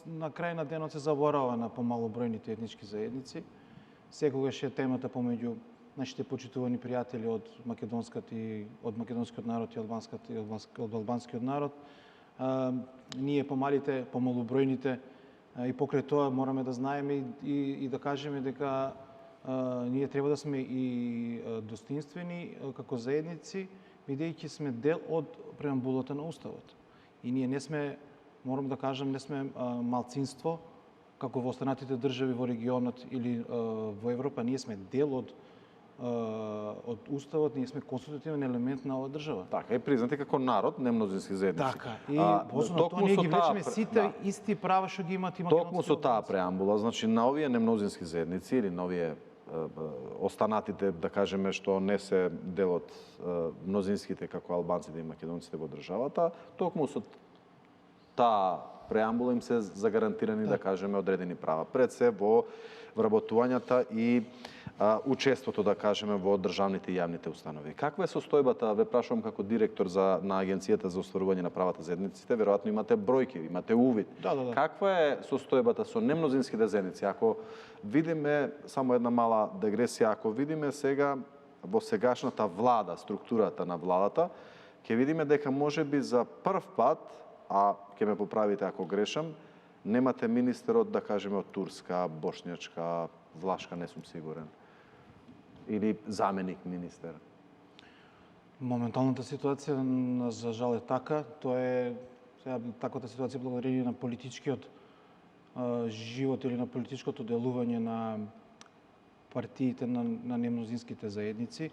на крај на денот се заборава на помалобројните етнички заедници. Секогаш е темата помеѓу нашите почитувани пријатели од македонскиот народ и од албанскиот народ. Ние помалите, помалобројните, и покрај тоа мораме да знаеме и да кажеме дека ние треба да сме и достоинствени како заедници, бидејќи сме дел од преамбулата на Уставот. И ние не сме, морам да кажам, не сме малцинство, како во останатите држави во регионот или во Европа. Ние сме дел од Уставот, ние сме конститутивен елемент на оваа држава. Така, и признати како народ, не мнозински заедници. Така, и на тоа ние ги влечеме сите исти права што ги имат и македонците. Токму со таа преамбула, значи на овие немнозински заедници или на овие останатите, да кажеме, што не се дел од мнозинските како албанците и македонците во државата, токму со таа преамбула им се загарантирани, да кажеме, одредени права. Пред се во вработувањата и учеството, да кажеме, во државните и јавните установи. Каква е состојбата, ве прашувам како директор на Агенцијата за остварување на правата заедниците, веројатно имате бројки, имате увид. Да. Каква е состојбата со немнозинските заедници? Ако видиме, само една мала дегресија, ако видиме сега во сегашната влада, структурата на владата, ќе видиме дека можеби за прв пат, а ќе ме поправите ако грешам, немате министер од, да кажеме, од Турска, Бошњачка, Влашка, не сум сигурен. Или заменик министер. Моменталната ситуација, за жал, е така. Тоа е таквата ситуација благодарение на политичкиот живот или на политичкото делување на партиите на немнозинските заедници.